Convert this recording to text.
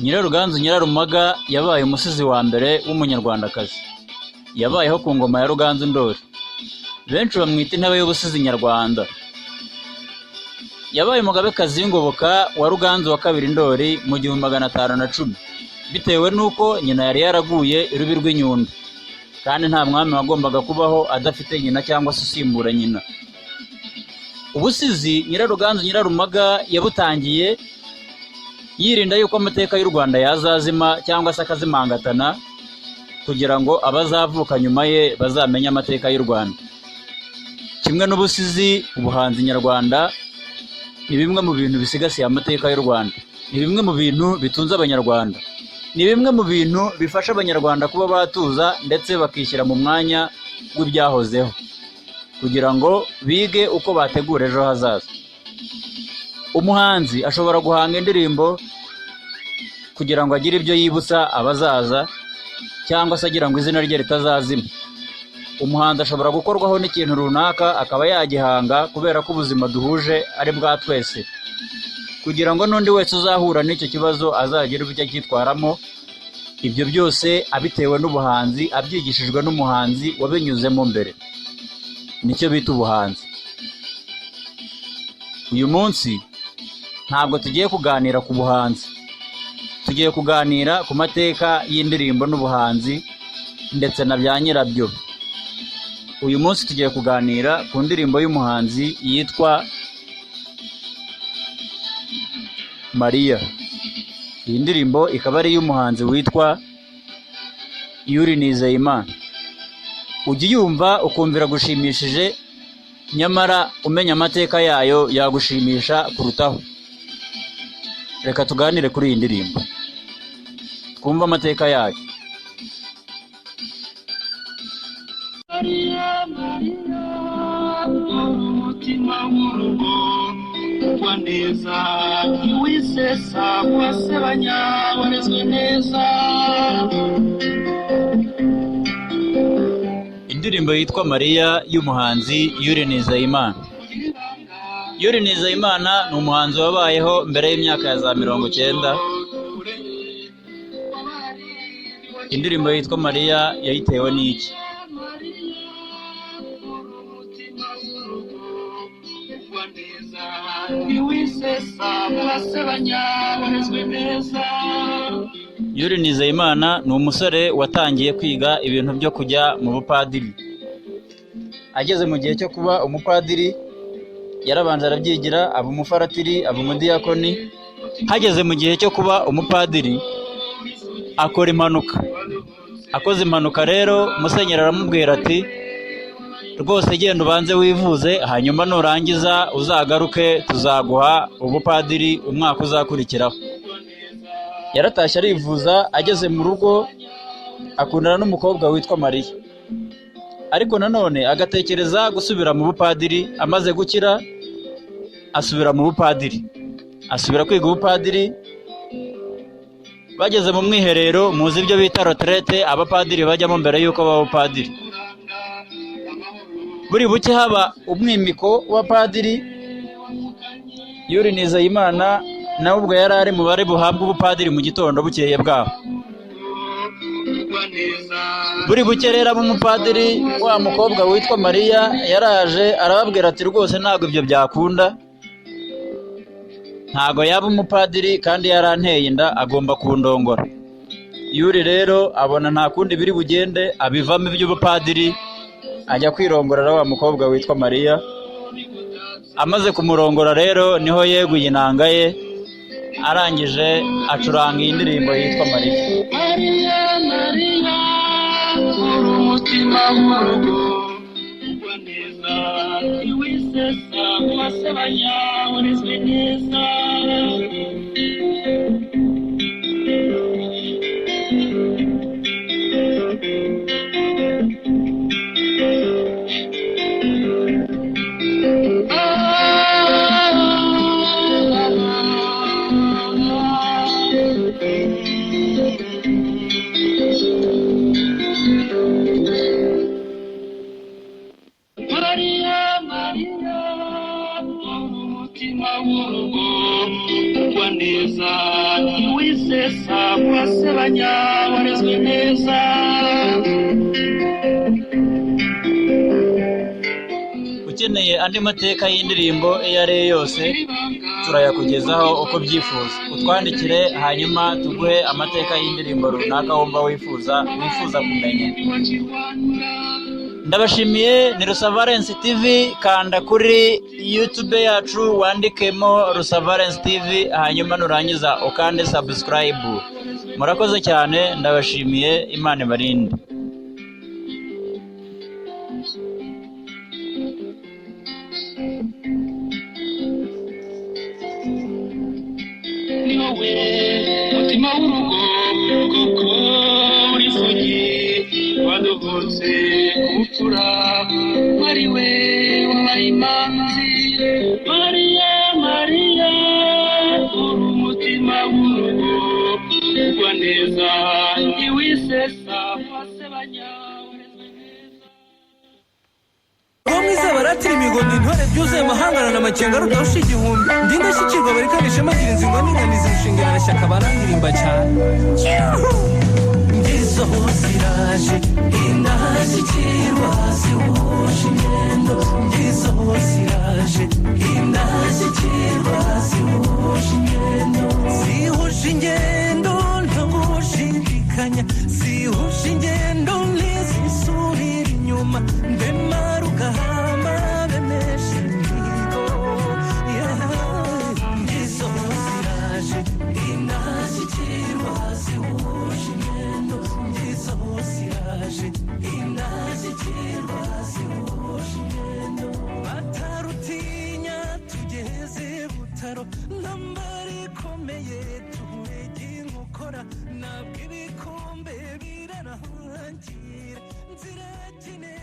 Nyiraruganzu Nyirarumaga yabaye umusizi wa mbere w'umunyarwandakazi. Yabayeho ku ngoma ya Ruganzu Ndoli. Benshi bamwita intebe y'ubusizi nyarwanda. Yabaye umugabekazi w'ingoboka wa Ruganzu wa kabiri Ndoli mu 1510, bitewe n'uko nyina yari yaraguye irubi rw'inyundo, kandi nta mwami wagombaga kubaho adafite nyina cyangwa se usimbura nyina. Ubusizi Nyiraruganzu Nyirarumaga yabutangiye yirinda yuko amateka y'u Rwanda yazazima cyangwa se akazimangatana, kugira ngo abazavuka nyuma ye bazamenye amateka y'u Rwanda. Kimwe n'ubusizi, ubuhanzi nyarwanda ni bimwe mu bintu bisigasiye amateka y'u Rwanda, ni bimwe mu bintu bitunze abanyarwanda, ni bimwe mu bintu bifasha abanyarwanda kuba batuza ndetse bakishyira mu mwanya w'ibyahozeho, kugira ngo bige uko bategura ejo hazaza. Umuhanzi ashobora guhanga indirimbo kugira ngo agire ibyo yibutsa abazaza, cyangwa se agira ngo izina rye ritazazima. Umuhanzi ashobora gukorwaho n'ikintu runaka akaba yagihanga kubera ko ubuzima duhuje ari bwa twese, kugira ngo n'undi wese uzahura n'icyo kibazo azagire uburyo acyitwaramo. Ibyo byose abitewe n'ubuhanzi, abyigishijwe n'umuhanzi wabinyuzemo mbere. Nicyo bita ubuhanzi. Uyu munsi ntabwo tugiye kuganira ku buhanzi, tugiye kuganira ku mateka y'indirimbo n'ubuhanzi ndetse na bya nyirabyo. Uyu munsi tugiye kuganira ku ndirimbo y'umuhanzi yitwa Mariya. Iyi ndirimbo ikaba ari iy'umuhanzi witwa Yuri Nizeyimana. Ujya uyumva ukumvira gushimishije, nyamara umenya amateka yayo yagushimisha kurutaho. Reka tuganire kuri iyi ndirimbo, twumve amateka yayo. Mariya, Mariya, umutima w'urugo ugwa neza, ntiwisesa wasebanya, warezwe neza. Indirimbo yitwa Mariya y'umuhanzi Yuri Nizeyimana. Yuri Nizeyimana ni umuhanzi wabayeho mbere y'imyaka ya za 90. Indirimbo yitwa Mariya yayitewe n'iki? Yuri Nizeyimana ni umusore watangiye kwiga ibintu byo kujya mu bupadiri. Ageze mu gihe cyo kuba umupadiri, yarabanje arabyigira, aba umufaratiri, aba umudiyakoni. Hageze mu gihe cyo kuba umupadiri, akora impanuka. Akoze impanuka rero, musenyeri aramubwira ati, rwose genda ubanze wivuze, hanyuma nurangiza uzagaruke tuzaguha ubupadiri umwaka uzakurikiraho. Yaratashye arivuza. Ageze mu rugo akundana n'umukobwa witwa Mariya, ariko nanone agatekereza gusubira mu bupadiri. Amaze gukira asubira mu bupadiri, asubira kwiga ubupadiri. Bageze mu mwiherero, muzi ibyo bita retraite abapadiri bajyamo mbere y'uko baba ubupadiri. Buri buke haba umwimiko wa padiri. Yuri Nizeyimana nawe ubwo yari ari mu bari buhabwa ubupadiri mu gitondo bukeye bwaho. Buri buke rero ab'umupadiri, wa mukobwa witwa Mariya yaraje arababwira ati, rwose ntabwo ibyo byakunda, ntabwo yaba umupadiri kandi yaranteye inda, agomba kundongora. Yuri rero abona nta kundi biri bugende, abivamo iby'ubupadiri, ajya kwirongorera wa mukobwa witwa Mariya. Amaze kumurongora rero niho yeguye inanga ye, arangije acuranga iyi ndirimbo yitwa Mariya. Mariya, Mariya, umutima w'urugo ugwa neza, ntiwisesa wasebanya, warezwe neza. Mariya, Mariya, umutima w'urugo ugwa neza, ntiwisesa ntiwisesa wasebanya warezwe neza ukeneye andi mateka y'indirimbo iyo ari yo yose turayakugezaho uko byifuza utwandikire hanyuma tuguhe amateka y'indirimbo runaka wumva wifuza kumenya ndabashimiye ni Rusavalence TV kanda kuri YouTube yacu wandikemo Rusavalence TV hanyuma nurangiza ukande subscribe murakoze cyane ndabashimiye Imana ibarinde ni wowe mutima w'urugo koko uri sugi wadohotse kumfura wari we wabaye imanzi Mariya Mariya uri umutima w'urugo ugwa neza ntiwisesa wasebanya mwiza baratira imigondo intore byuzuye amahangana n'amakenga rudahusha igihumbi ndindashyikirwa barikanisha magira inzingwa n'inganiza inshingana na shyaka barandirimba cyane ngizo ziraje indashyikirwa zihuje ingendo ngizo ziraje indashyikirwa zihuje ingendo nta gushidikanya zihuje ingendo ntizisubira inyuma ndemara ugahama bemesha imihigo ngizo ziraje indashyikirwa zihuje ingendo ngizo ziraje indashyikirwa zihuje ingendo batarutinya tugeze butaro ntambara ikomeye tuwege inkokora nabwo ibikombe biranahangira nzira kine